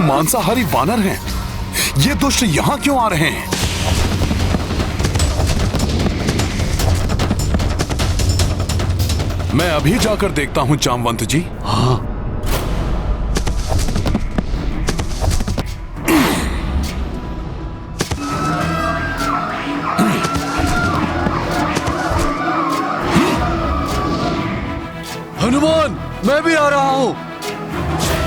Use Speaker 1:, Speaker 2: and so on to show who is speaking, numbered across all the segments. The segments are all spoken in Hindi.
Speaker 1: तुम मांसाहारी वानर हैं। ये दुष्ट यहाँ क्यों आ रहे हैं? मैं अभी जाकर देखता हूं जामवंत जी। हाँ। हनुमान, मैं भी आ रहा हूं।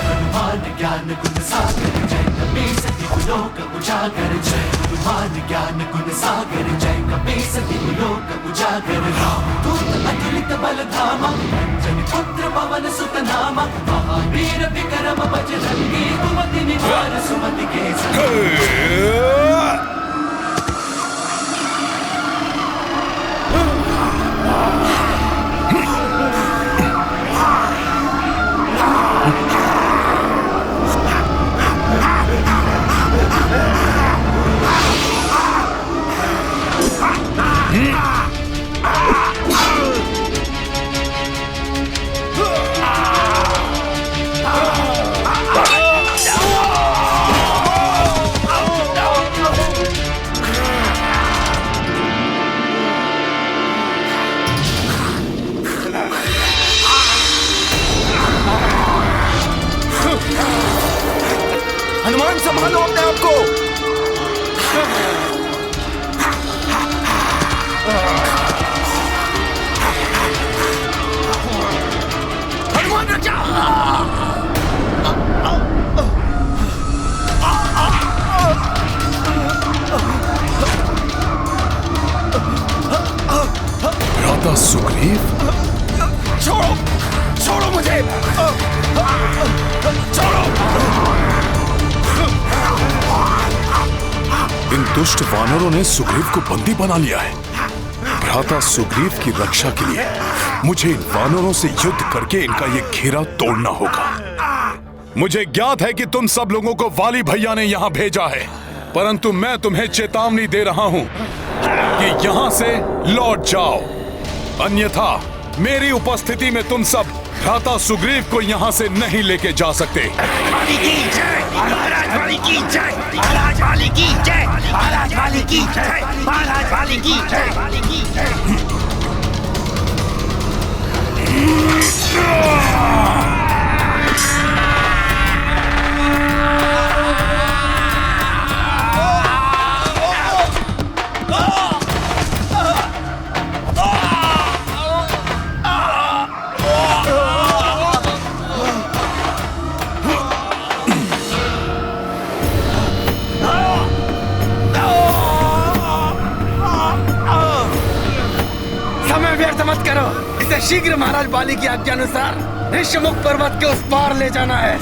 Speaker 2: हनुमान ज्ञान गुण सागर जय कपीस तिहुलोक उजागर। जय हनुमान ज्ञान गुण सागर जय कपीस तिहुलोक उजागर। रामदूत अतुलित बल धामा अंजनी पुत्र पवन सुत नामा। महावीर विक्रम बजरंगी कुमति निवार सुमति के संग।
Speaker 3: हनुमान, संभालो अपने आप को। हनुमान, रक्षा।
Speaker 1: भ्राता सुग्रीव,
Speaker 3: छोड़ो, छोड़ो मुझे। छोड़ो।
Speaker 1: इन दुष्ट वानरों ने सुग्रीव को बंदी बना लिया है। भ्राता सुग्रीव की रक्षा के लिए मुझे इन वानरों से युद्ध करके इनका ये घेरा तोड़ना होगा। मुझे ज्ञात है कि तुम सब लोगों को वाली भैया ने यहाँ भेजा है, परंतु मैं तुम्हें चेतावनी दे रहा हूँ कि यहाँ से लौट जाओ, अन्यथा मेरी उपस्थिति में तुम सब भ्राता सुग्रीव को यहाँ से नहीं लेके जा सकते।
Speaker 3: वाली की जय, महाराज वाली की जय, महाराज वाली की जय, महाराज वाली की जय, महाराज वाली की जय, वाली की जय। मत करो, इसे शीघ्र महाराज बाली की आज्ञा अनुसार ऋष्यमुख पर्वत के उस पार ले जाना है।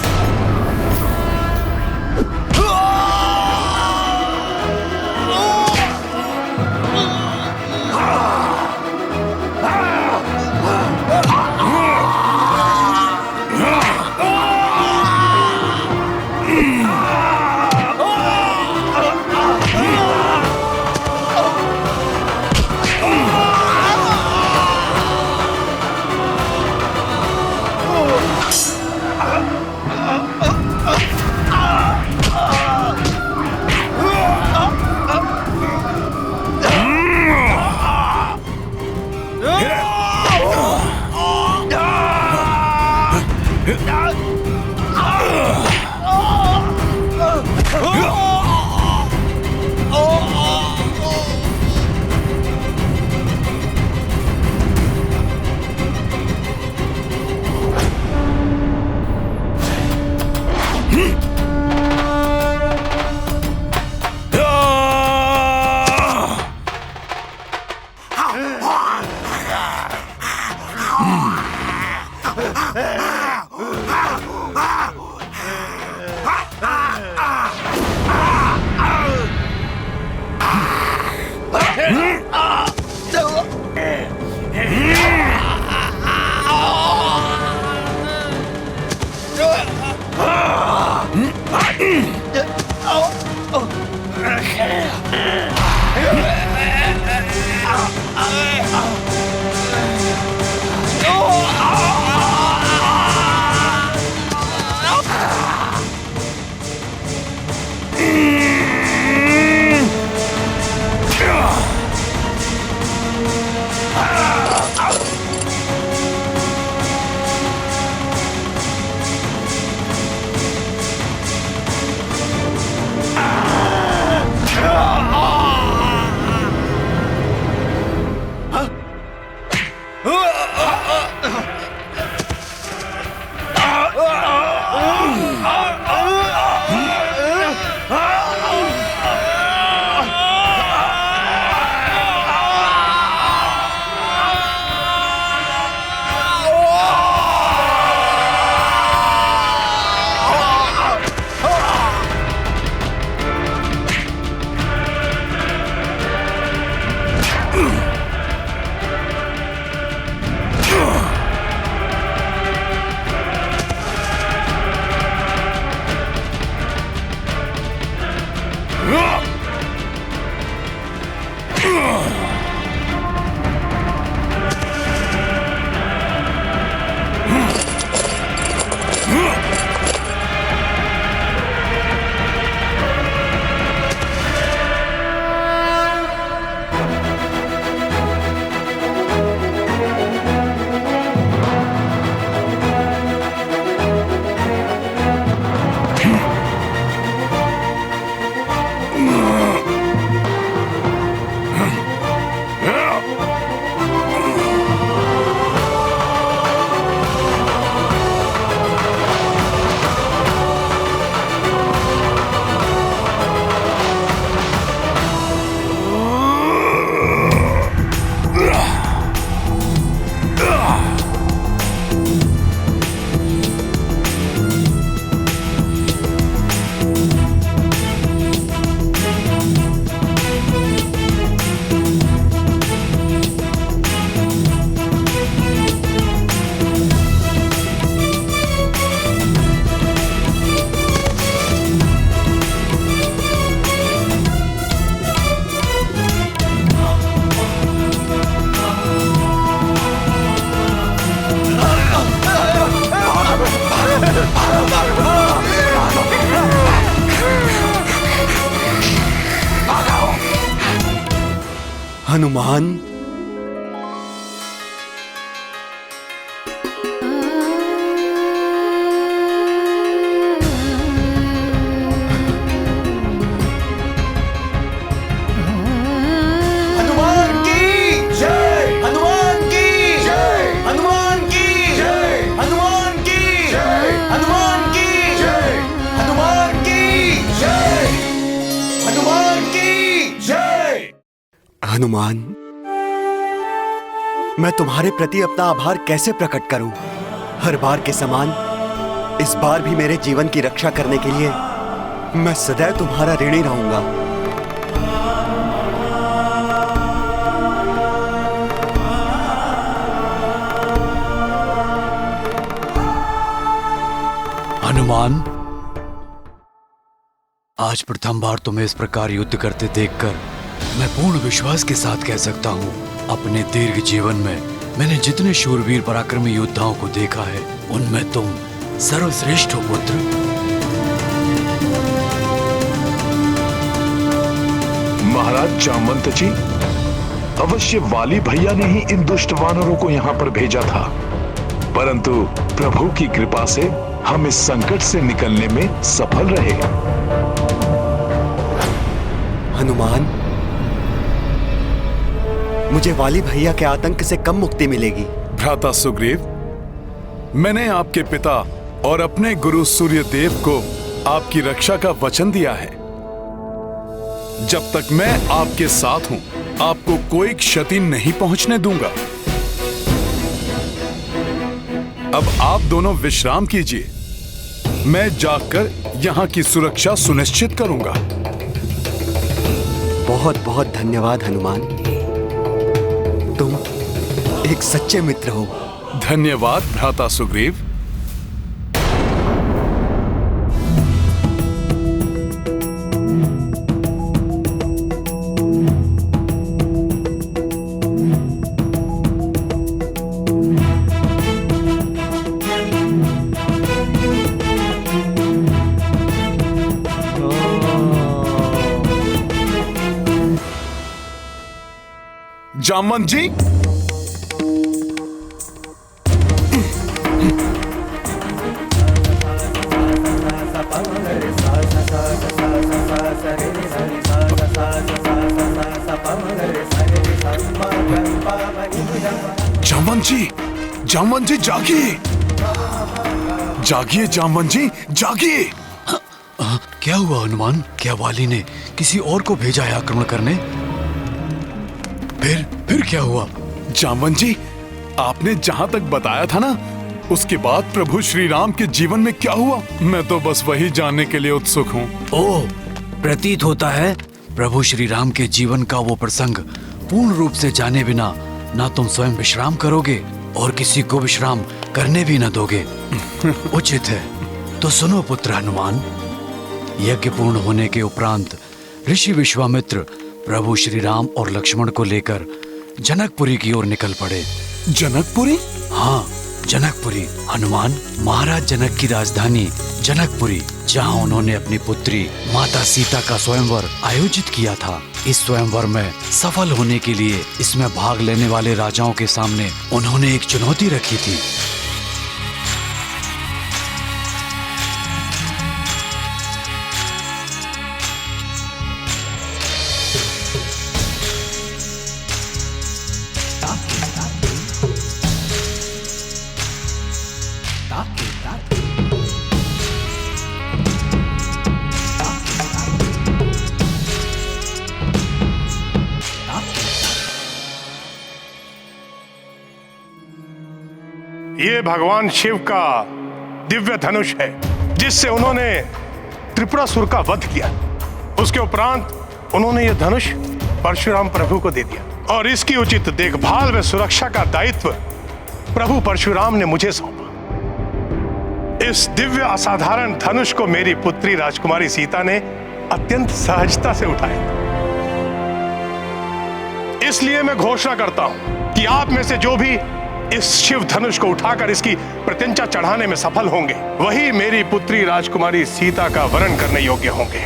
Speaker 4: हनुमान, हनुमान, मैं तुम्हारे प्रति अपना आभार कैसे प्रकट करूं? हर बार के समान इस बार भी मेरे जीवन की रक्षा करने के लिए मैं सदैव तुम्हारा ऋणी रहूंगा।
Speaker 5: हनुमान, आज प्रथम बार तुम्हें इस प्रकार युद्ध करते देखकर मैं पूर्ण विश्वास के साथ कह सकता हूँ, अपने दीर्घ जीवन में मैंने जितने शूरवीर पराक्रमी योद्धाओं को देखा है, उनमें तुम सर्वश्रेष्ठ हो पुत्र।
Speaker 1: महाराज जामवंत जी, अवश्य वाली भैया ने ही इन दुष्ट वानरों को यहाँ पर भेजा था, परंतु प्रभु की कृपा से हम इस संकट से निकलने में सफल रहे।
Speaker 4: हनुमान, मुझे वाली भैया के आतंक से कम मुक्ति मिलेगी।
Speaker 1: भ्राता सुग्रीव, मैंने आपके पिता और अपने गुरु सूर्यदेव को आपकी रक्षा का वचन दिया है। जब तक मैं आपके साथ हूं, आपको कोई क्षति नहीं पहुंचने दूंगा। अब आप दोनों विश्राम कीजिए, मैं जाकर यहां की सुरक्षा सुनिश्चित करूंगा।
Speaker 4: बहुत बहुत धन्यवाद हनुमान, तुम एक सच्चे मित्र हो।
Speaker 1: धन्यवाद भ्राता सुग्रीव। जामवंत जी, जामवंत जी जागिए, जागिए जामवंत जी जागिए।
Speaker 5: क्या हुआ हनुमान? क्या वाली ने किसी और को भेजा है आक्रमण करने? फिर क्या हुआ?
Speaker 1: जामवंत जी, आपने जहां तक बताया था ना, उसके बाद प्रभु श्री राम के जीवन में क्या हुआ, मैं तो बस वही जानने के लिए उत्सुक हूँ।
Speaker 5: ओह, प्रतीत होता है प्रभु श्री राम के जीवन का वो प्रसंग पूर्ण रूप से जाने बिना ना तुम स्वयं विश्राम करोगे और किसी को विश्राम करने भी न दोगे। उचित है, तो सुनो पुत्र हनुमान। यज्ञ पूर्ण होने के उपरांत ऋषि विश्वामित्र प्रभु श्री राम और लक्ष्मण को लेकर जनकपुरी की ओर निकल पड़े।
Speaker 1: जनकपुरी?
Speaker 5: हाँ, जनकपुरी। हनुमान, महाराज जनक की राजधानी जनकपुरी, जहाँ उन्होंने अपनी पुत्री माता सीता का स्वयंवर आयोजित किया था। इस स्वयंवर में सफल होने के लिए इसमें भाग लेने वाले राजाओं के सामने उन्होंने एक चुनौती रखी थी।
Speaker 6: ये भगवान शिव का दिव्य धनुष है, जिससे उन्होंने त्रिपुरासुर का वध किया। उसके उपरांत उन्होंने ये धनुष परशुराम प्रभु को दे दिया और इसकी उचित देखभाल व सुरक्षा का दायित्व प्रभु परशुराम ने मुझे सौंपा। इस दिव्य असाधारण धनुष को मेरी पुत्री राजकुमारी सीता ने अत्यंत सहजता से उठाया। इसलिए मैं घोषणा करता हूं कि आप में से जो भी इस शिव धनुष को उठाकर इसकी प्रत्यंचा चढ़ाने में सफल होंगे, वही मेरी पुत्री राजकुमारी सीता का वरण करने योग्य होंगे।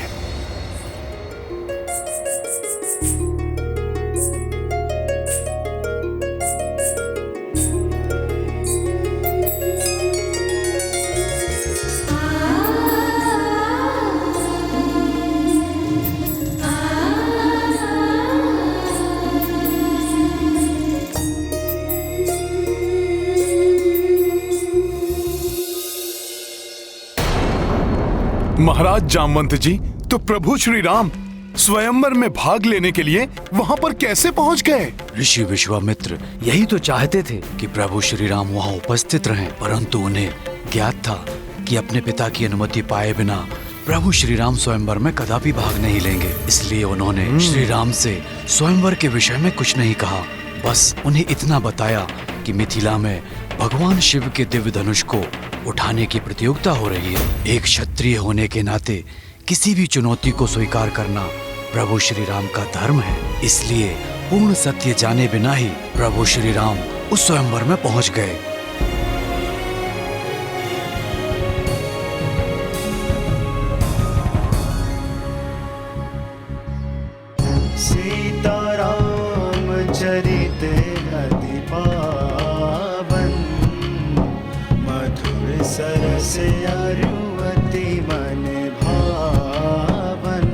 Speaker 1: महाराज जामवंत जी, तो प्रभु श्री राम स्वयंवर में भाग लेने के लिए वहाँ पर कैसे पहुँच गए?
Speaker 5: ऋषि विश्वामित्र यही तो चाहते थे कि प्रभु श्री राम वहाँ उपस्थित रहें, परंतु उन्हें ज्ञात था कि अपने पिता की अनुमति पाए बिना प्रभु श्री राम स्वयंवर में कदापि भाग नहीं लेंगे। इसलिए उन्होंने श्री राम से स्वयंवर के विषय में कुछ नहीं कहा, बस उन्हें इतना बताया कि मिथिला में भगवान शिव के दिव्य धनुष को उठाने की प्रतियोगिता हो रही है। एक क्षत्रिय होने के नाते किसी भी चुनौती को स्वीकार करना प्रभु श्री राम का धर्म है। इसलिए पूर्ण सत्य जाने बिना ही प्रभु श्री राम उस स्वयंवर में पहुंच गए।
Speaker 7: सीताराम चरित अति पावन, मधुर सरस अरुवति मन भावन।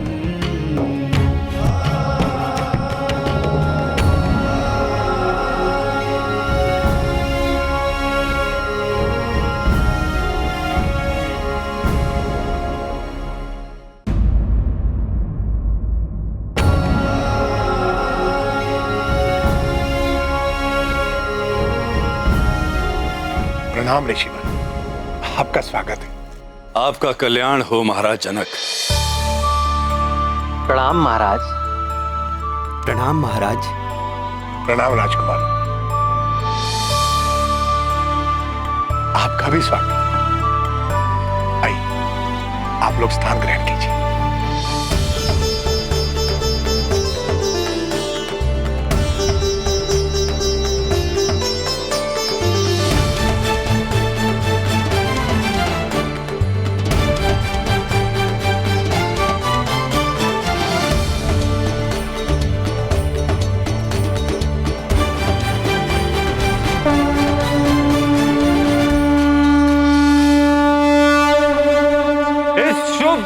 Speaker 6: प्रणाम ऋषिवर, आपका स्वागत है।
Speaker 8: आपका कल्याण हो महाराज जनक।
Speaker 9: प्रणाम महाराज।
Speaker 4: प्रणाम महाराज।
Speaker 6: प्रणाम राजकुमार, आपका भी स्वागत। आइए, आप लोग स्थान ग्रहण कीजिए।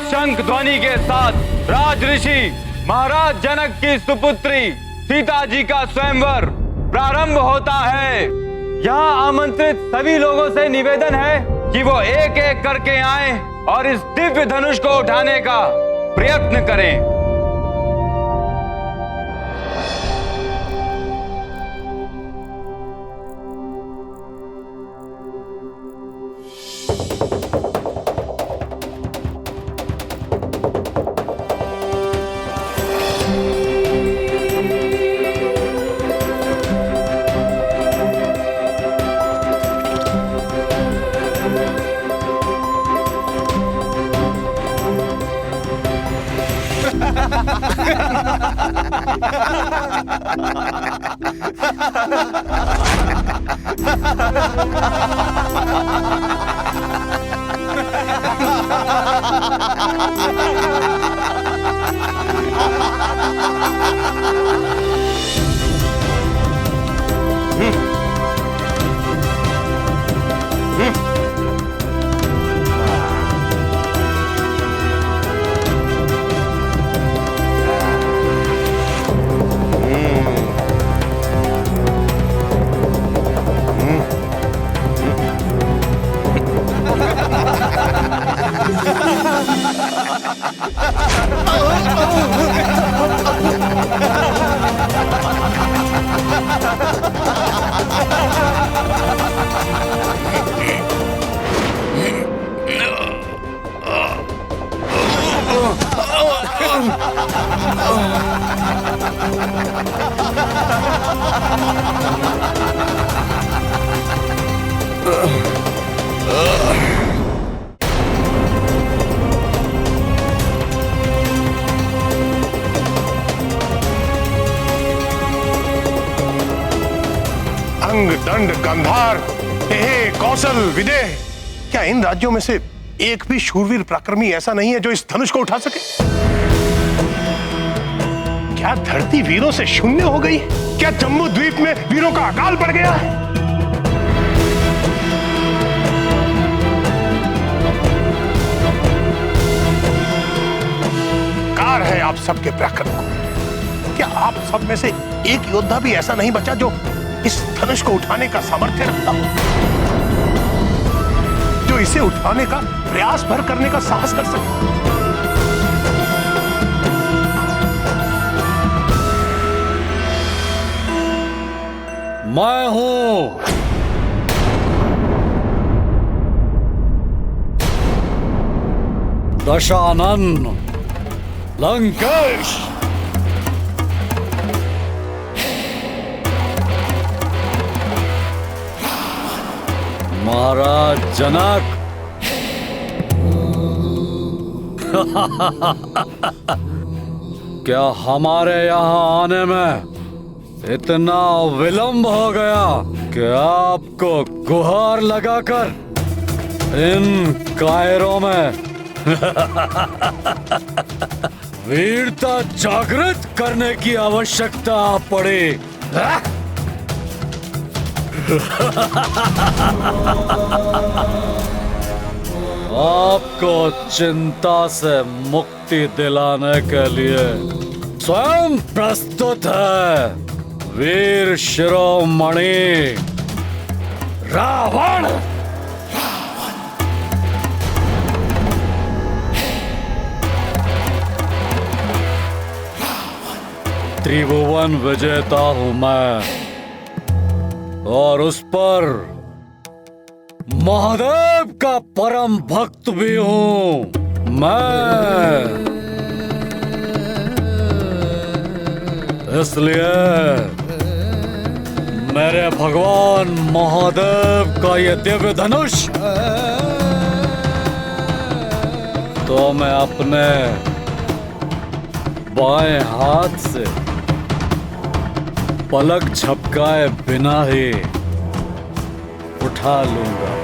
Speaker 10: शंख ध्वनि के साथ राज ऋषि महाराज जनक की सुपुत्री सीता जी का स्वयंवर प्रारंभ होता है। यहाँ आमंत्रित सभी लोगों से निवेदन है कि वो एक एक करके आएं और इस दिव्य धनुष को उठाने का प्रयत्न करें।
Speaker 6: अंग, दंड, गंधार, हे कौशल, विदेह, क्या इन राज्यों में से एक भी शूरवीर पराक्रमी ऐसा नहीं है जो इस धनुष को उठा सके? क्या धरती वीरों से शून्य हो गई? क्या जम्मू द्वीप में वीरों का अकाल पड़ गया है? कार है आप सबके पराक्रम को। क्या आप सब में से एक योद्धा भी ऐसा नहीं बचा जो इस धनुष को उठाने का सामर्थ्य रखता हो? जो इसे उठाने का प्रयास भर करने का साहस कर सके।
Speaker 5: मैं हूं दशानन लंकेश। महाराज जनक, क्या हमारे यहाँ आने में इतना विलंब हो गया कि आपको गुहार लगाकर इन कायरों में वीरता जागृत करने की आवश्यकता पड़ी? आपको चिंता से मुक्ति दिलाने के लिए स्वयं प्रस्तुत है वीर शिरोमणि रावण। त्रिभुवन विजेता हूं मैं, और उस पर महादेव का परम भक्त भी हूं मैं। इसलिए मेरे भगवान महादेव का ये दिव्य धनुष तो मैं अपने बाएं हाथ से पलक झपकाए बिना ही उठा लूंगा।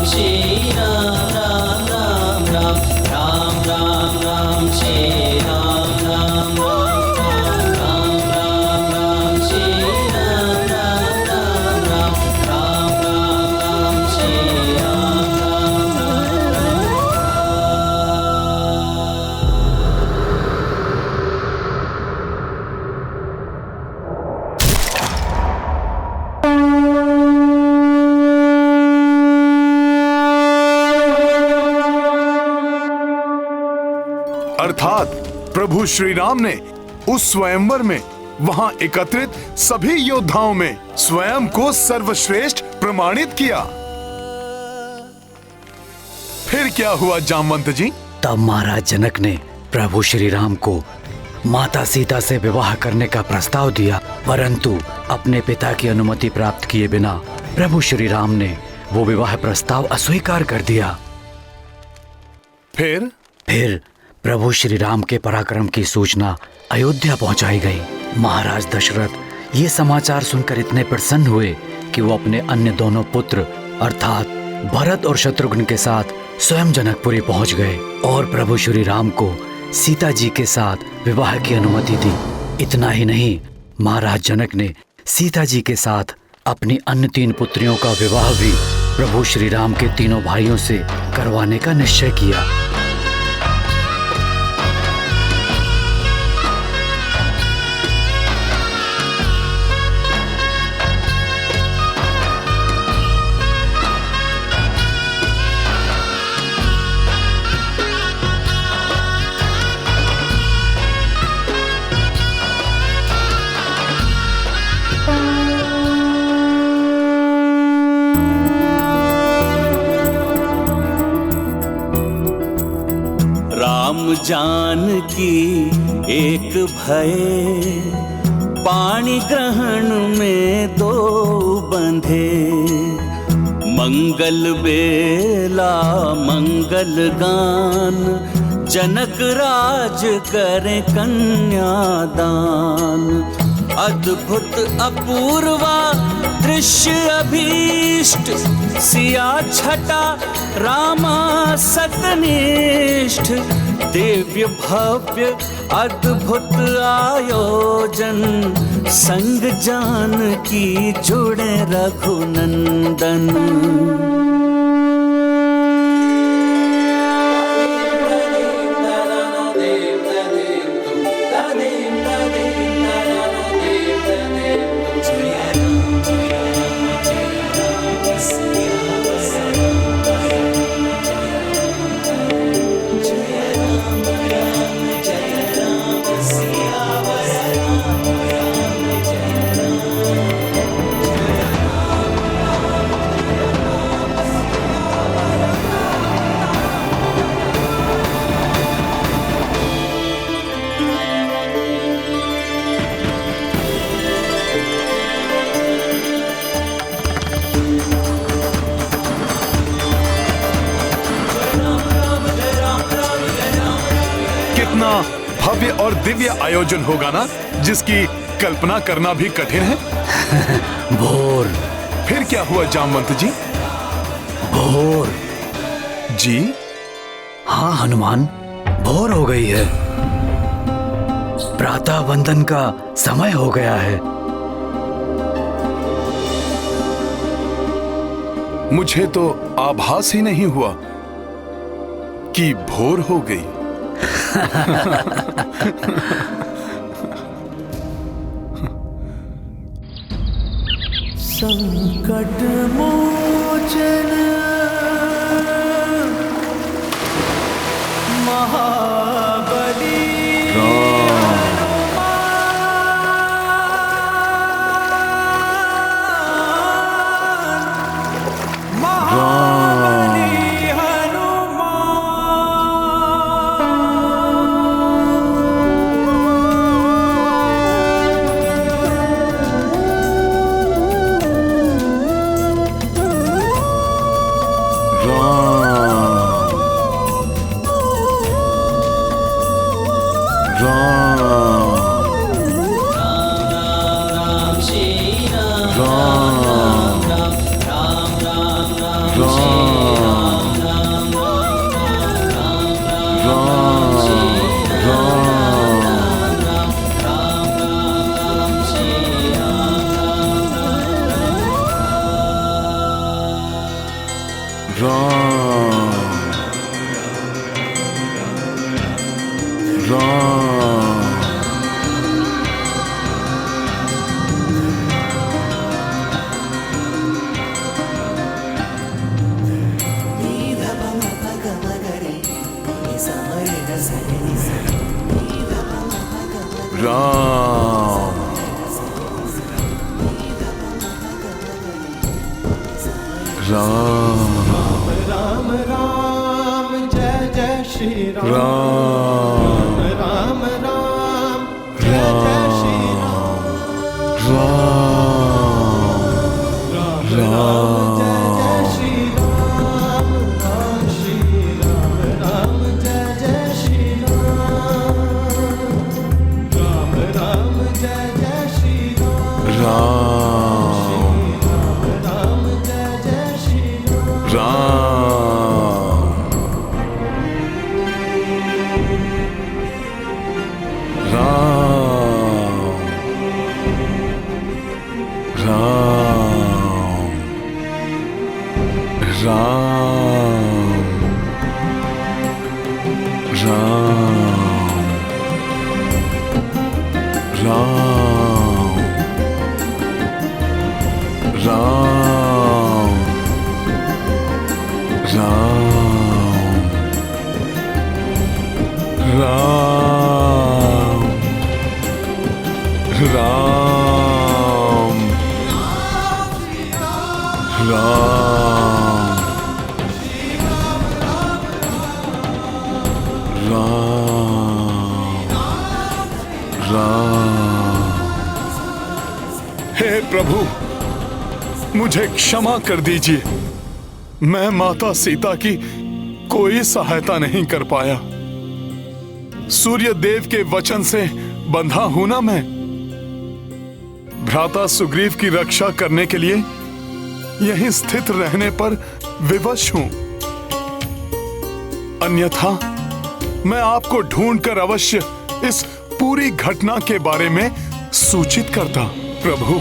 Speaker 2: श्री राम राम राम राम राम राम राम श्री राम राम राम राम राम राम श्री राम राम राम राम राम राम राम श्री राम राम राम।
Speaker 1: अर्थात प्रभु श्री राम ने उस स्वयंवर में वहां एकत्रित सभी योद्धाओं में स्वयं को सर्वश्रेष्ठ प्रमाणित किया। फिर क्या हुआ जामवंत जी?
Speaker 5: तब महाराज जनक ने प्रभु श्री राम को माता सीता से विवाह करने का प्रस्ताव दिया, परंतु अपने पिता की अनुमति प्राप्त किए बिना प्रभु श्री राम ने वो विवाह प्रस्ताव अस्वीकार कर दिया।
Speaker 1: फिर
Speaker 5: प्रभु श्री राम के पराक्रम की सूचना अयोध्या पहुंचाई गई। महाराज दशरथ ये समाचार सुनकर इतने प्रसन्न हुए कि वो अपने अन्य दोनों पुत्र अर्थात भरत और शत्रुघ्न के साथ स्वयं जनकपुरी पहुंच गए और प्रभु श्री राम को सीता जी के साथ विवाह की अनुमति दी। इतना ही नहीं, महाराज जनक ने सीता जी के साथ अपनी अन्य 3 पुत्रियों का विवाह भी प्रभु श्री राम के तीनों भाइयों से करवाने का निश्चय किया।
Speaker 7: जानकी एक भय, पाणि ग्रहण में 2 बंधे। मंगल बेला मंगल गान, जनक राज करे कन्यादान। अद्भुत अपूर्वा दृश्य अभीष्ट, सिया छटा रामा सतनिष्ठ। दिव्य भव्य अद्भुत आयोजन, संग जानकी जुड़े रघुनंदन।
Speaker 1: भव्य और दिव्य आयोजन होगा ना, जिसकी कल्पना करना भी कठिन है।
Speaker 5: भोर।
Speaker 1: फिर क्या हुआ जामवंत जी?
Speaker 5: भोर
Speaker 1: जी?
Speaker 5: हाँ हनुमान, भोर हो गई है। प्रातः वंदन का समय हो गया है।
Speaker 1: मुझे तो आभास ही नहीं हुआ कि भोर हो गई।
Speaker 7: संकट मोचन महाबली
Speaker 2: राम राम जय जय श्री राम राम राम जय जय श्री राम राम जय जय श्री राम राम श्री राम राम जय जय श्री राम राम जय जय श्री राम
Speaker 1: हे प्रभु, मुझे क्षमा कर दीजिए। मैं माता सीता की कोई सहायता नहीं कर पाया। सूर्य देव के वचन से बंधा हूं ना मैं। भ्राता सुग्रीव की रक्षा करने के लिए यहीं स्थित रहने पर विवश हूं। अन्यथा मैं आपको ढूंढकर अवश्य इस पूरी घटना के बारे में सूचित करता। प्रभु,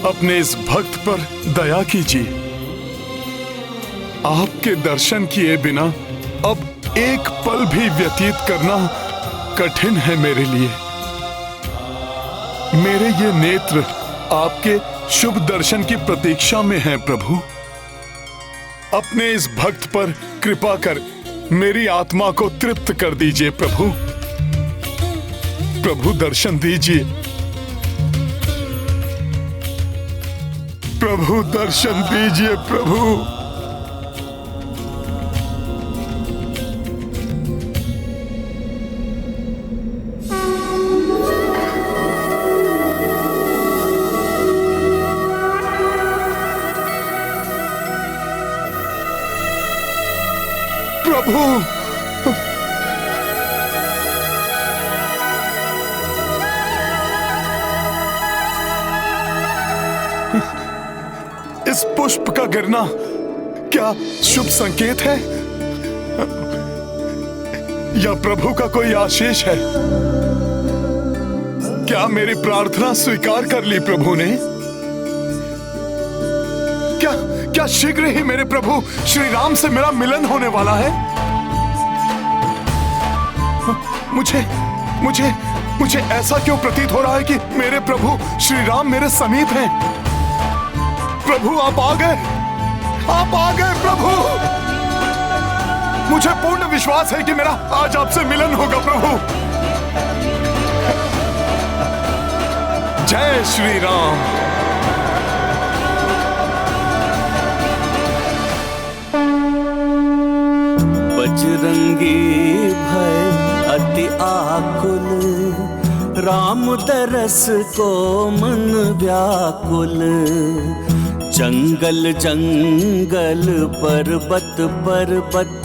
Speaker 1: अपने इस भक्त पर दया कीजिए। आपके दर्शन किए बिना अब एक पल भी व्यतीत करना कठिन है मेरे लिए। मेरे ये नेत्र आपके शुभ दर्शन की प्रतीक्षा में हैं प्रभु। अपने इस भक्त पर कृपा कर मेरी आत्मा को तृप्त कर दीजिए प्रभु। प्रभु दर्शन दीजिए। प्रभु दर्शन दीजिए प्रभु। प्रभु, इस पुष्प का गिरना क्या शुभ संकेत है या प्रभु का कोई आशीष है? क्या मेरी प्रार्थना स्वीकार कर ली प्रभु ने? क्या शीघ्र ही मेरे प्रभु श्री राम से मेरा मिलन होने वाला है? मुझे ऐसा क्यों प्रतीत हो रहा है कि मेरे प्रभु श्री राम मेरे समीप हैं? प्रभु आप आ गए प्रभु। मुझे पूर्ण विश्वास है कि मेरा आज आपसे मिलन होगा प्रभु। जय श्री राम।
Speaker 7: बजरंगी भय अति आकुल, राम दरस को मन व्याकुल। जंगल जंगल पर्वत पर्वत,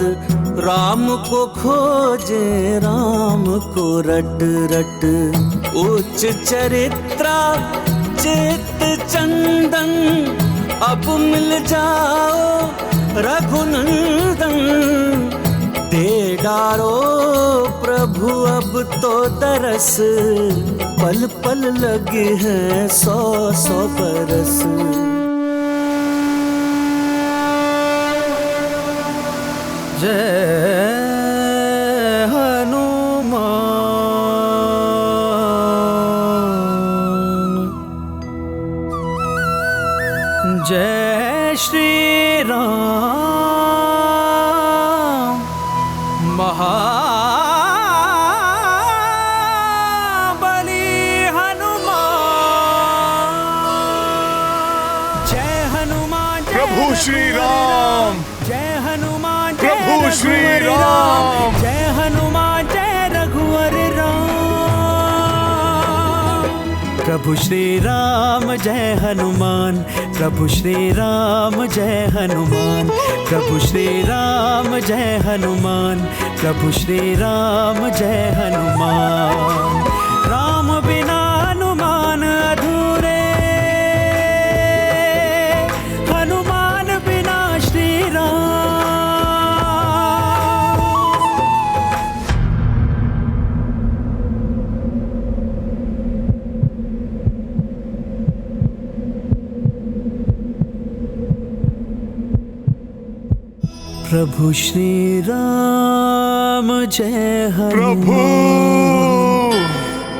Speaker 7: राम को खोजे राम को रट रट। उच्च चरित्रा चित चंदन, अब मिल जाओ रघुनंदन। दे डारो प्रभु अब तो दरस, पल पल लगे हैं 100 100 बरस। जय हनुमान जय श्री राम महाबली हनुमान जय हनुमान
Speaker 1: प्रभु श्री राम,
Speaker 7: जय हनुमान
Speaker 1: प्रभु श्री राम,
Speaker 7: जय हनुमान जय रघुवर राम प्रभु श्री राम जय हनुमान प्रभु श्री राम जय हनुमान प्रभु श्री राम जय हनुमान प्रभु श्री राम जय हनुमान राम बिना हनुमान अधूरे हनुमान बिना श्री राम प्रभु श्री राम जय
Speaker 1: प्रभु
Speaker 7: हनुमान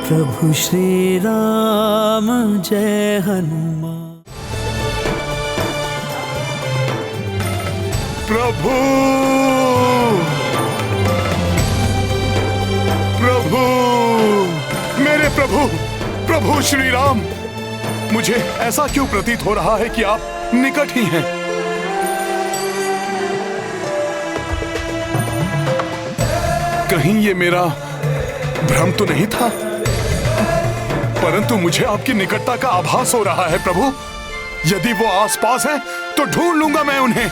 Speaker 7: प्रभु श्री राम जय हनुमान
Speaker 1: प्रभु प्रभु मेरे प्रभु, प्रभु श्री राम, मुझे ऐसा क्यों प्रतीत हो रहा है कि आप निकट ही हैं? कहीं ये मेरा भ्रम तो नहीं था? परंतु मुझे आपकी निकटता का आभास हो रहा है प्रभु। यदि वो आसपास है तो ढूंढ लूंगा मैं उन्हें।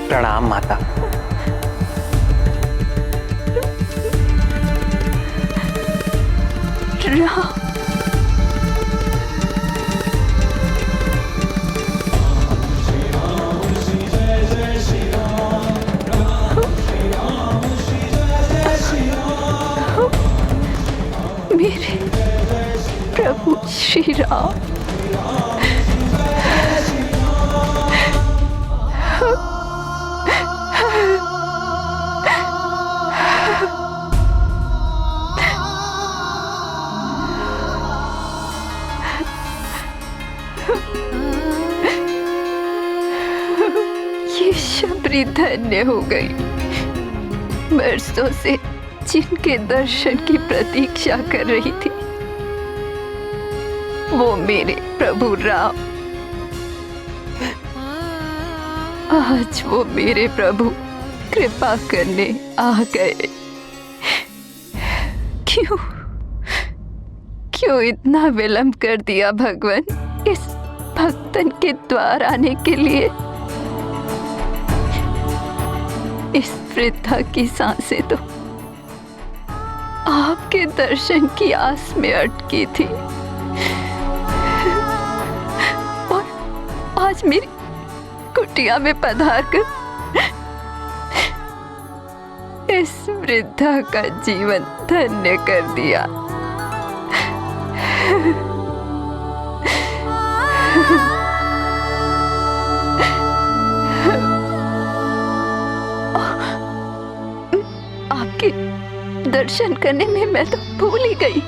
Speaker 10: प्रणाम माता।
Speaker 9: राम मेरे प्रभु श्री राम ये शबरी धन्य हो गई। बरसों से जिनके दर्शन की प्रतीक्षा कर रही थी, वो मेरे प्रभु राम। आज वो मेरे प्रभु कृपा करने आ गए। क्यों इतना विलंब कर दिया भगवान इस भक्तन के द्वार आने के लिए? इस वृद्धा की सांसें तो आपके दर्शन की आस में अटकी थी, और आज मेरी कुटिया में पधार कर इस वृद्धा का जीवन धन्य कर दिया। आपके दर्शन करने में मैं तो भूल ही गई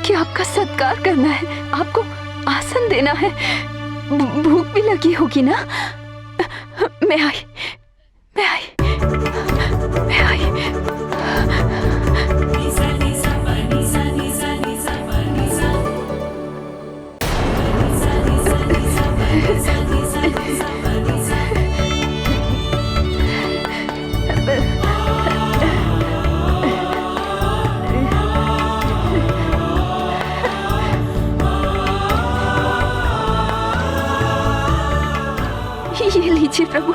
Speaker 9: कि आपका सत्कार करना है, आपको आसन देना है। भूख भी लगी होगी ना? मैं आई। ये लीजिए प्रभु।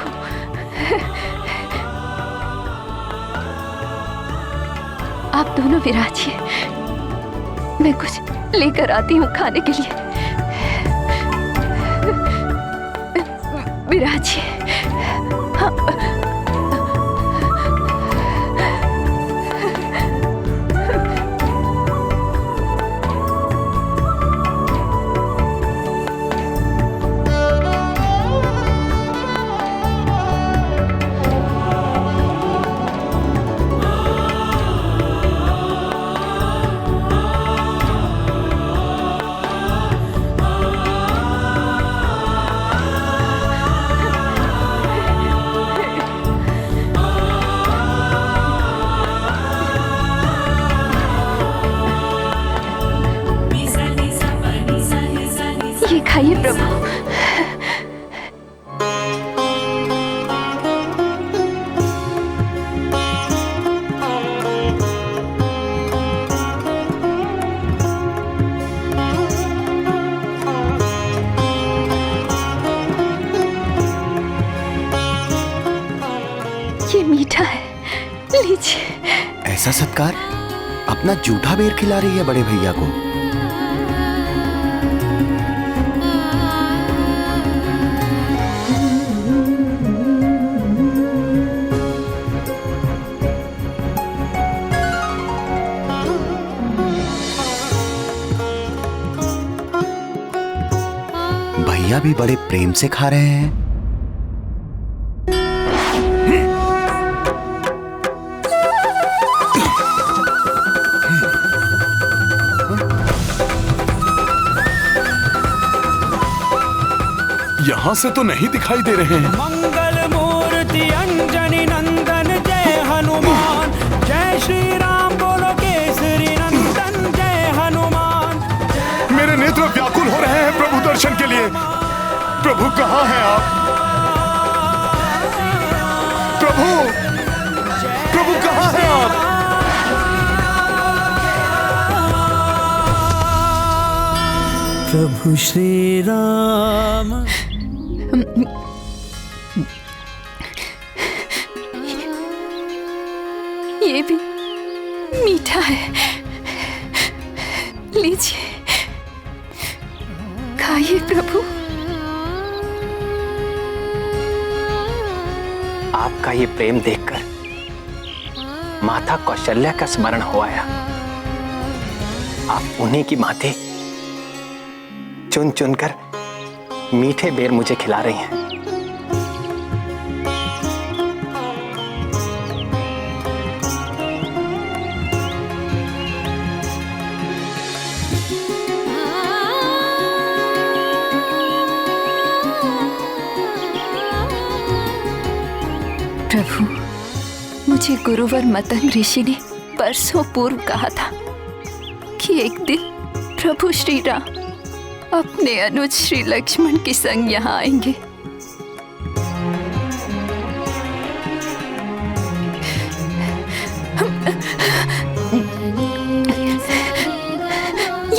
Speaker 9: आप दोनों विराजिए, मैं कुछ लेकर आती हूँ खाने के लिए। विराजिए। ये खाइए प्रभु। ये मीठा है, लीजिए।
Speaker 4: ऐसा सत्कार? अपना जूठा बेर खिला रही है बड़े भैया को। भैया भी बड़े प्रेम से खा रहे हैं।
Speaker 1: यहाँ से तो नहीं दिखाई दे रहे हैं।
Speaker 7: मंगल मूर्ति अंजनी नंदन जय हनुमान, जय श्री राम बोलो केसरी नंदन जय हनुमान।
Speaker 1: मेरे नेत्र व्याकुल हो रहे हैं प्रभु दर्शन के लिए। प्रभु कहाँ हैं आप? प्रभु, प्रभु कहाँ हैं आप?
Speaker 7: प्रभु श्री राम।
Speaker 9: ये भी मीठा है, लीजिए, खाइए प्रभु।
Speaker 11: आपका ये प्रेम देखकर माता कौशल्या का स्मरण हो आया। आप उन्हीं की माते चुन चुनकर मीठे बेर मुझे खिला रही हैं।
Speaker 9: प्रभु, मुझे गुरुवर मतंग ऋषि ने परसों पूर्व कहा था कि एक दिन प्रभु श्री राम अपने अनुज श्री लक्ष्मण के संग यहाँ आएंगे।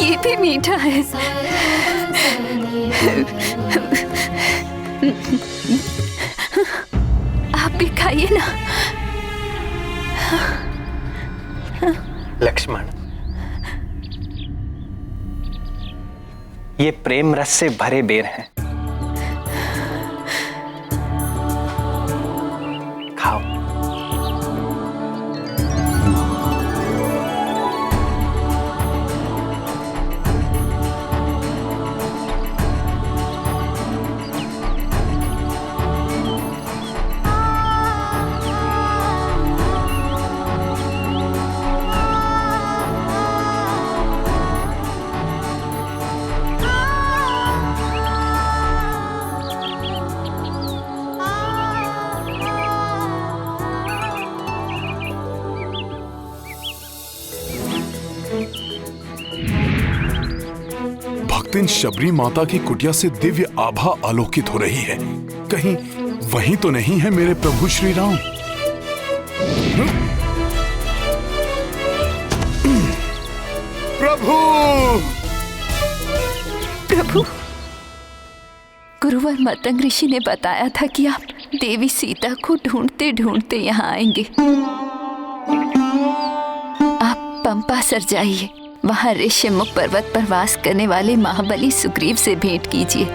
Speaker 9: ये भी मीठा है। आप भी खाइए ना।
Speaker 11: लक्ष्मण, ये प्रेम रस से भरे बेर हैं। खाओ।
Speaker 1: भक्तिन शबरी माता की कुटिया से दिव्य आभा आलोकित हो रही है। कहीं वहीं तो नहीं है मेरे प्रभु श्री राम? प्रभु,
Speaker 9: प्रभु, गुरुवर मतंग ऋषि ने बताया था कि आप देवी सीता को ढूंढते ढूंढते यहाँ आएंगे। आप पंपासर जाइए, वहाँ ऋष्यमुख पर्वत पर वास करने वाले महाबली सुग्रीव से भेंट कीजिए।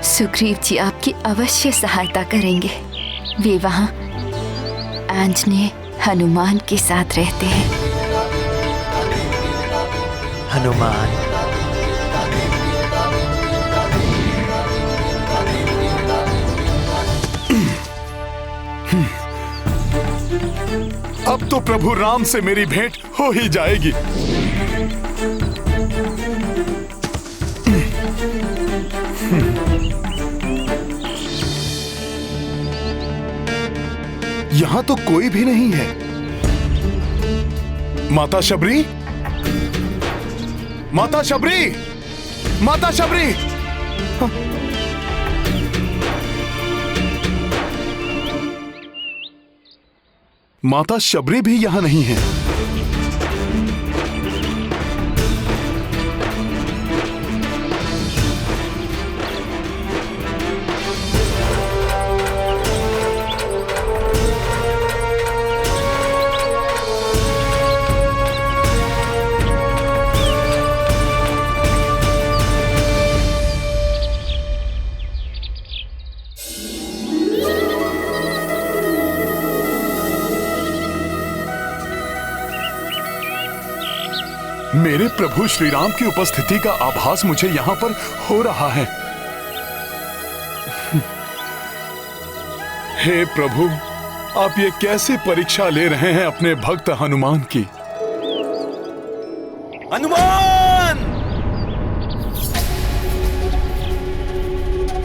Speaker 9: सुग्रीव जी आपकी अवश्य सहायता करेंगे। वे वहाँ आंजनेय हनुमान के साथ रहते हैं।
Speaker 11: हनुमान,
Speaker 1: अब तो प्रभु राम से मेरी भेंट हो ही जाएगी। यहां तो कोई भी नहीं है। माता शबरी, माता शबरी, माता शबरी। माता शबरी भी यहां नहीं है। मेरे प्रभु श्री राम की उपस्थिति का आभास मुझे यहां पर हो रहा है। हे प्रभु, आप ये कैसे परीक्षा ले रहे हैं अपने भक्त हनुमान की?
Speaker 11: हनुमान!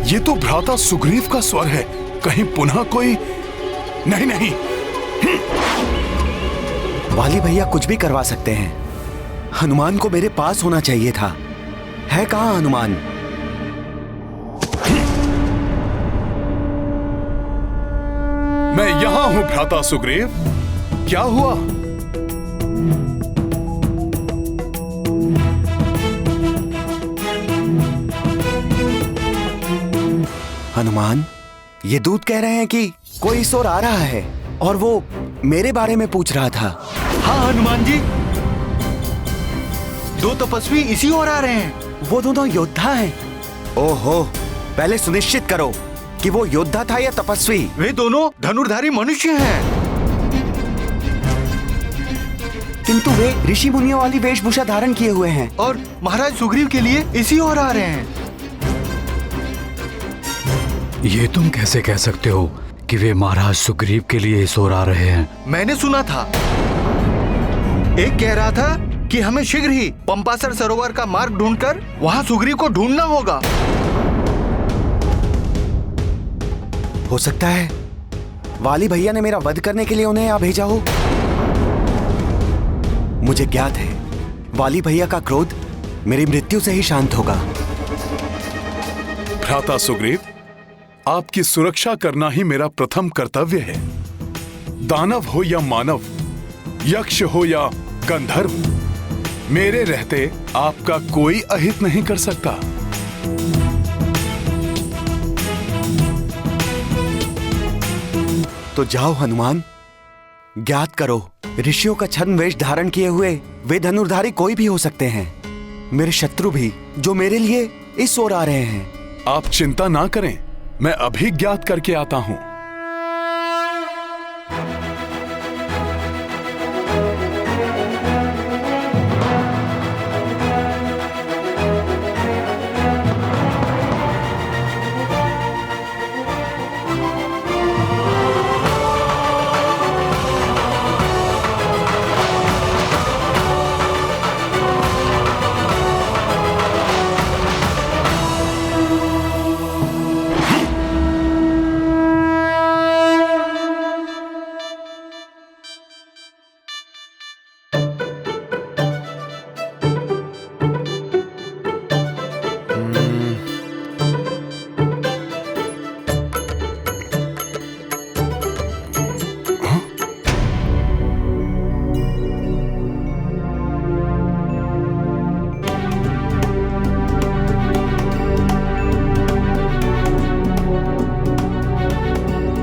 Speaker 1: ये तो भ्राता सुग्रीव का स्वर है। कहीं पुनः कोई? नहीं नहीं,
Speaker 4: वाली भैया कुछ भी करवा सकते हैं। हनुमान को मेरे पास होना चाहिए था। है कहाँ हनुमान?
Speaker 1: मैं यहां हूं भ्राता सुग्रीव। क्या हुआ?
Speaker 4: हनुमान, ये दूत कह रहे हैं कि कोई इस ओर आ रहा है और वो मेरे बारे में पूछ रहा था।
Speaker 11: हाँ हनुमान जी, दो तपस्वी इसी ओर आ रहे हैं।
Speaker 4: वो दोनों योद्धा हैं। ओहो, पहले सुनिश्चित करो कि वो योद्धा था या तपस्वी।
Speaker 11: वे दोनों धनुर्धारी मनुष्य हैं।
Speaker 4: किंतु वे ऋषि मुनियों वाली वेशभूषा धारण किए हुए हैं
Speaker 11: और महाराज सुग्रीव के लिए इसी ओर आ रहे हैं।
Speaker 5: ये तुम कैसे कह सकते हो कि वे महाराज सुग्रीव के लिए इस ओर आ रहे हैं?
Speaker 11: मैंने सुना था, एक कह रहा था कि हमें शीघ्र ही पंपासर सरोवर का मार्ग ढूंढकर वहां सुग्रीव को ढूंढना होगा।
Speaker 4: हो सकता है वाली भैया ने मेरा वध करने के लिए उन्हें यहाँ भेजा हो। मुझे ज्ञात है वाली भैया का क्रोध मेरी मृत्यु से ही शांत होगा।
Speaker 1: भ्राता सुग्रीव, आपकी सुरक्षा करना ही मेरा प्रथम कर्तव्य है। दानव हो या मानव, यक्ष हो या गंधर्व, मेरे रहते आपका कोई अहित नहीं कर सकता।
Speaker 4: तो जाओ हनुमान, ज्ञात करो, ऋषियों का छद्म वेश धारण किए हुए वे धनुर्धारी कोई भी हो सकते हैं। मेरे शत्रु भी, जो मेरे लिए इस ओर आ रहे हैं।
Speaker 1: आप चिंता ना करें, मैं अभी ज्ञात करके आता हूं।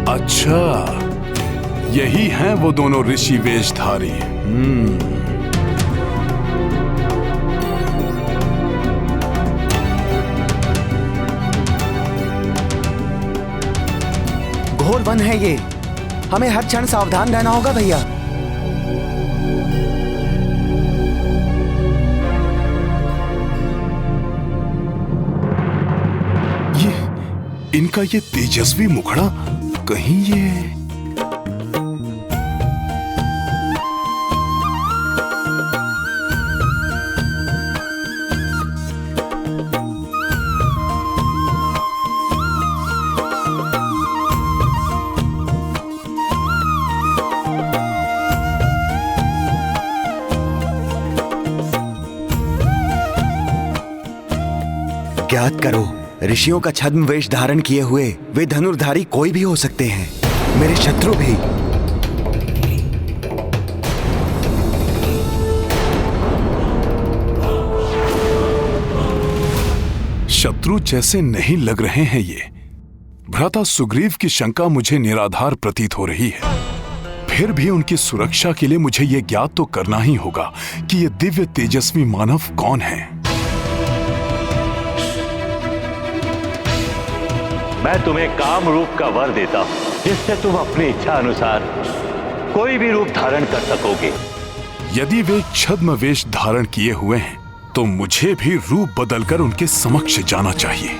Speaker 1: अच्छा, यही हैं वो दोनों ऋषि वेशधारी।
Speaker 4: घोर वन है ये, हमें हर क्षण सावधान रहना होगा भैया।
Speaker 1: इनका ये तेजस्वी मुखड़ा, कहीं ये
Speaker 4: ज्ञात करो, ऋषियों का छद्म वेश धारण किए हुए वे धनुर्धारी कोई भी हो सकते हैं, मेरे शत्रु भी।
Speaker 1: शत्रु जैसे नहीं लग रहे हैं ये। भ्राता सुग्रीव की शंका मुझे निराधार प्रतीत हो रही है। फिर भी उनकी सुरक्षा के लिए मुझे ये ज्ञात तो करना ही होगा कि ये दिव्य तेजस्वी मानव कौन है।
Speaker 12: मैं तुम्हें काम रूप का वर देता हूं, जिससे तुम अपनी इच्छा अनुसार कोई भी रूप धारण कर सकोगे।
Speaker 1: यदि वे छद्म वेश धारण किए हुए हैं तो मुझे भी रूप बदलकर उनके समक्ष जाना चाहिए।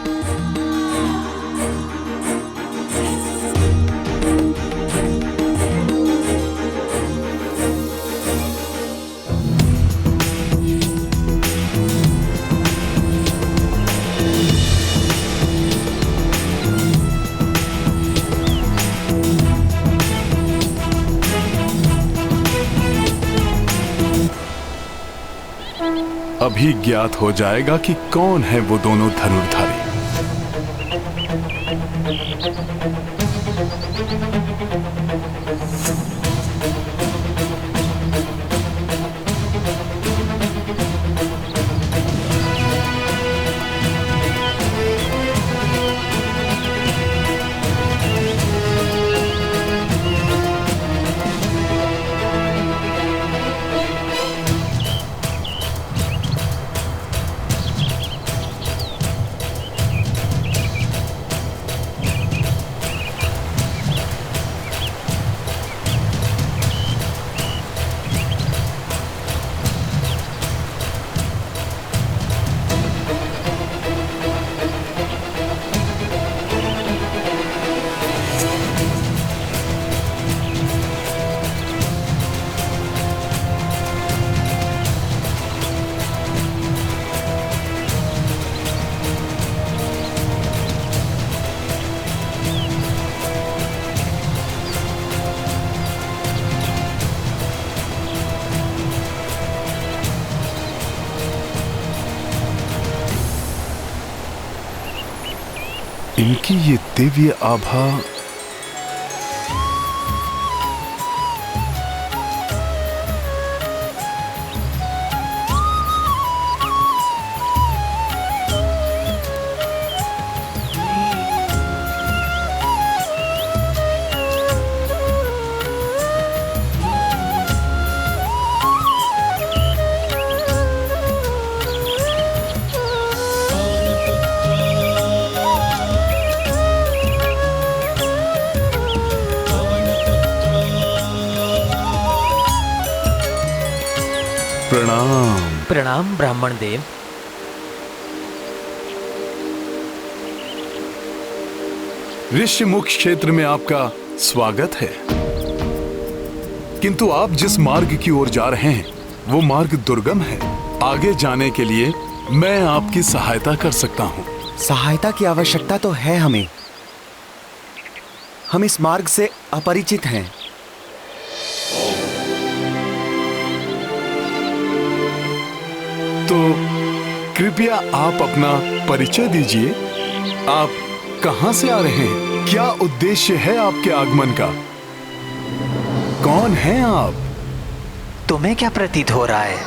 Speaker 1: अभी ज्ञात हो जाएगा कि कौन है वो दोनों धनुर्धारी। इनकी ये दिव्य आभा प्रणाम।
Speaker 13: प्रणाम ब्राह्मण देव।
Speaker 1: ऋषिमुख क्षेत्र में आपका स्वागत है, किंतु आप जिस मार्ग की ओर जा रहे हैं वो मार्ग दुर्गम है। आगे जाने के लिए मैं आपकी सहायता कर सकता हूँ।
Speaker 4: सहायता की आवश्यकता तो है हमें। हम इस मार्ग से अपरिचित हैं।
Speaker 1: तो कृपया आप अपना परिचय दीजिए। आप कहां से आ रहे हैं? क्या उद्देश्य है आपके आगमन का? कौन हैं आप?
Speaker 13: तुम्हें क्या प्रतीत हो रहा है?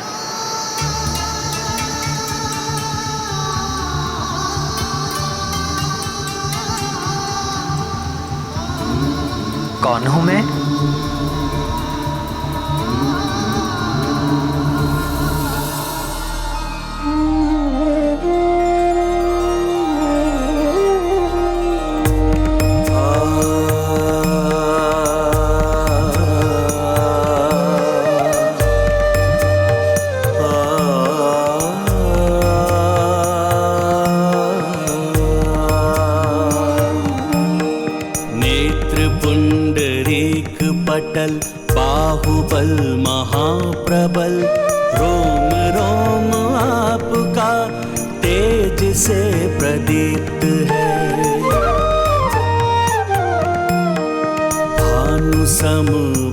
Speaker 13: कौन हूं मैं?
Speaker 2: पटल बाहुबल महाप्रबल, रोम रोम आपका तेज से प्रदीप्त है। भानु सम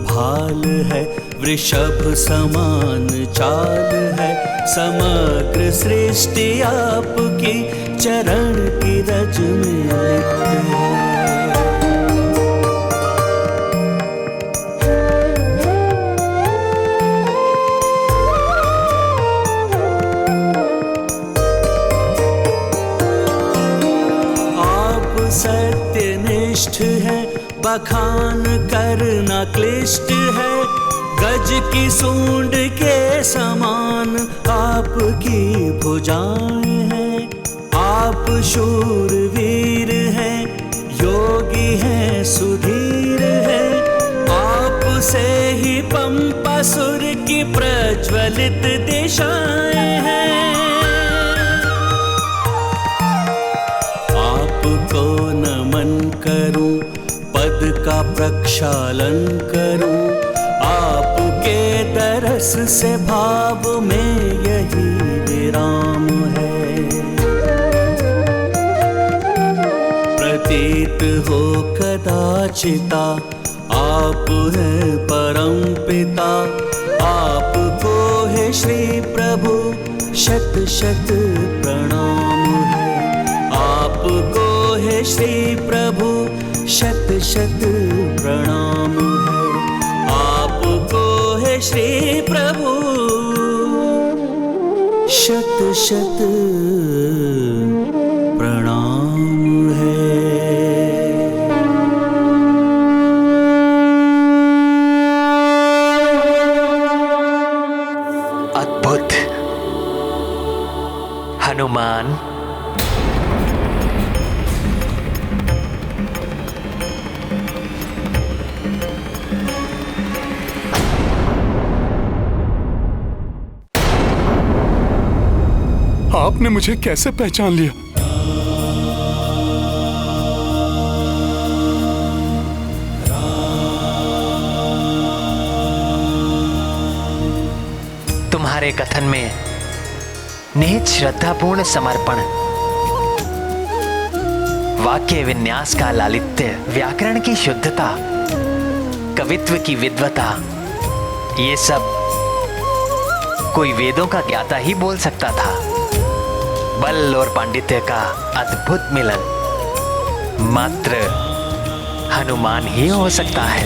Speaker 2: भाल है, वृषभ समान चाल है, समग्र सृष्टि आपकी चरण की रज में लिप्त है। सत्यनिष्ठ है, बखान करना क्लिष्ट है, गज की सूंड के समान आपकी भुजाएं हैं। आप शूरवीर हैं, योगी हैं, सुधीर हैं, आप से ही पंपासुर की प्रज्वलित दिशाएं हैं। आपको नमन करूं, पद का प्रक्षालन करूं, आपके दरस से भाव में यही विराम है। प्रतीत हो कदाचिता आप हैं परम पिता, आपको है श्री प्रभु शत शत प्रणाम है। आपको है श्री प्रभु शत शत प्रणाम है। आपको है श्री प्रभु शत शत प्रणाम है।
Speaker 13: अद्भुत हनुमान।
Speaker 1: आपने मुझे कैसे पहचान लिया?
Speaker 13: तुम्हारे कथन में निहित श्रद्धापूर्ण समर्पण, वाक्य विन्यास का लालित्य, व्याकरण की शुद्धता, कवित्व की विद्वता, ये सब कोई वेदों का ज्ञाता ही बोल सकता था। बल और पांडित्य का अद्भुत मिलन मात्र हनुमान ही हो सकता है।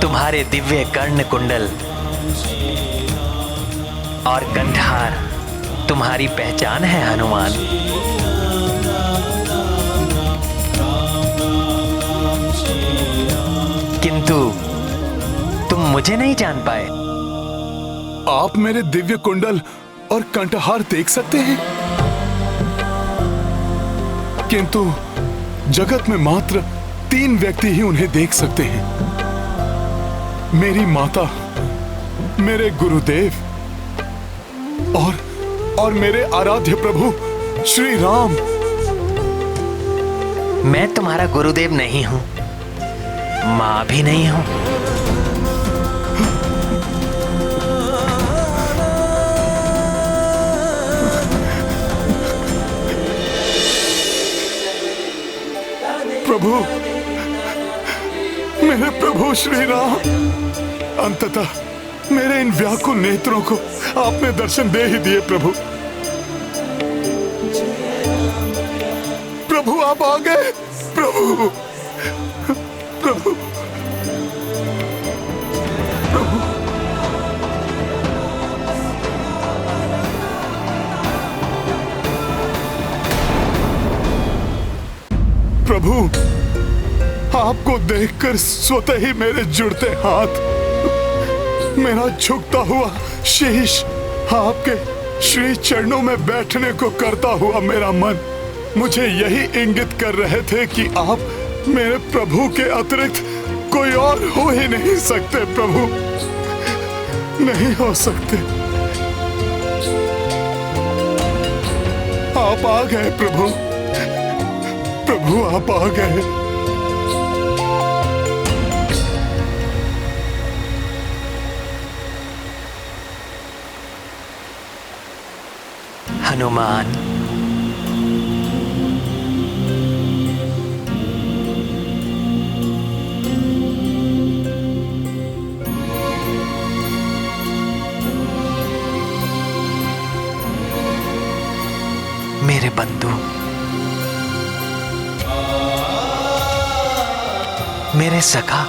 Speaker 13: तुम्हारे दिव्य कर्ण कुंडल और कंठार तुम्हारी पहचान है हनुमान। किंतु तुम मुझे नहीं जान पाए।
Speaker 1: आप मेरे दिव्य कुंडल और कंठहार देख सकते हैं, किंतु जगत में मात्र 3 व्यक्ति ही उन्हें देख सकते हैं। मेरी माता, मेरे गुरुदेव और मेरे आराध्य प्रभु श्री राम।
Speaker 13: मैं तुम्हारा गुरुदेव नहीं हूं, मां भी नहीं हूं।
Speaker 1: प्रभु, मेरे प्रभु श्री राम, अंततः मेरे इन व्याकुल नेत्रों को आपने दर्शन दे ही दिए। प्रभु, प्रभु आप आ गए। प्रभु, प्रभु, प्रभु, प्रभु, आपको देखकर स्वतः ही मेरे जुड़ते हाथ, मेरा झुकता हुआ शीश आपके श्री चरणों में बैठने को करता हुआ मेरा मन मुझे यही इंगित कर रहे थे कि आप मेरे प्रभु के अतिरिक्त कोई और हो ही नहीं सकते। प्रभु, नहीं हो सकते। आप आ गए प्रभु, प्रभु आप आ गए।
Speaker 13: हनुमान, मेरे बंधु, मेरे सखा,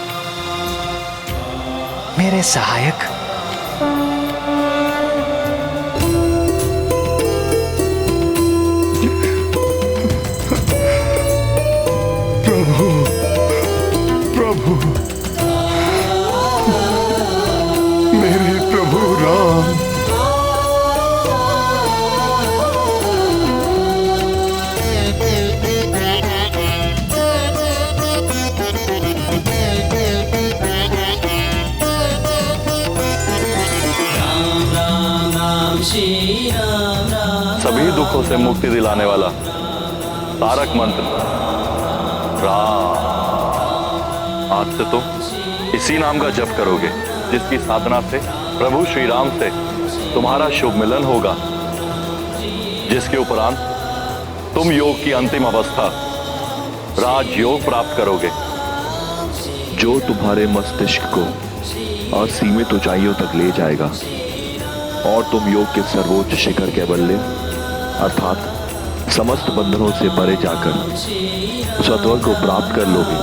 Speaker 13: मेरे सहायक,
Speaker 1: प्रभु, प्रभु, मेरे प्रभु राम,
Speaker 12: सभी दुखों से मुक्ति दिलाने वाला तारक मंत्र राम। आज से तुम इसी नाम का जप करोगे, जिसकी साधना से प्रभु श्री राम से तुम्हारा शुभ मिलन होगा, जिसके उपरांत तुम योग की अंतिम अवस्था राजयोग प्राप्त करोगे,
Speaker 14: जो तुम्हारे मस्तिष्क को असीमित ऊंचाइयों तक ले जाएगा और तुम योग के सर्वोच्च शिखर कैवल्य अर्थात समस्त बंधनों से परे जाकर सत्वर को प्राप्त कर लोगे।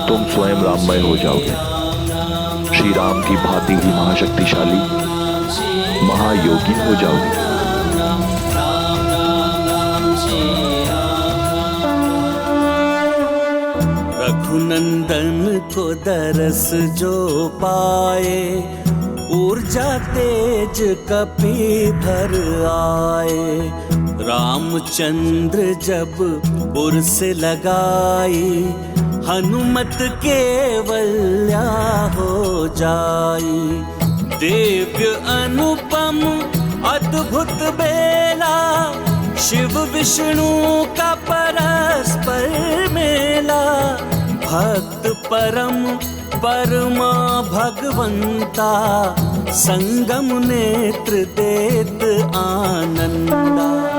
Speaker 14: तुम स्वयं राममय हो जाओगे, श्री राम की भांति ही महाशक्तिशाली महायोगी हो जाओगे।
Speaker 7: रघुनंदन को दरस जो पाए, ऊर्जा तेज कपि भर आए। रामचंद्र जब उर्स लगाई, हनुमत केवल्या हो जाई। दिव्य अनुपम अद्भुत बेला, शिव विष्णु का परस्पर मेला। भक्त परम परमा भगवंता, संगम नेत्र देत आनंदा।